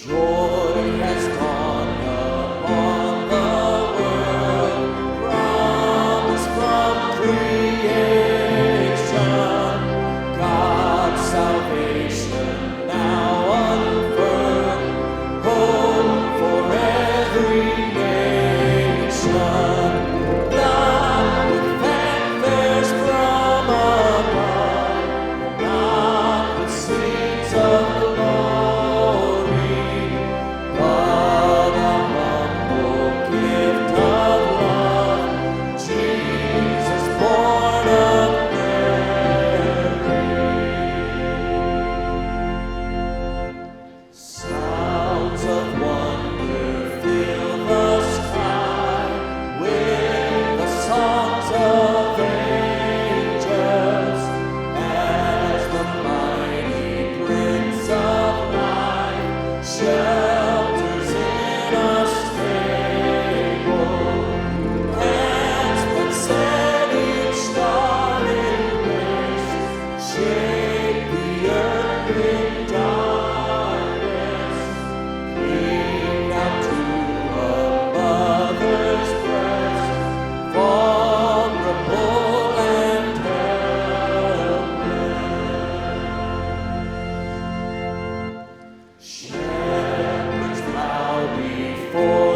Joy has dawned upon the world, promise from creation, God's salvation now unfurled, hope for every nation. Not with fanfares from above, not with scenes of glory, but a humble gift of love, Jesus born of Mary. Sounds of wonder fill the sky with the songs of angels as the mighty Prince of Life shelters in a stable. Hands that set each star in place, shake the earth in darkness, cling out to a mother's breast, vulnerable and helpless. Shepherds bow before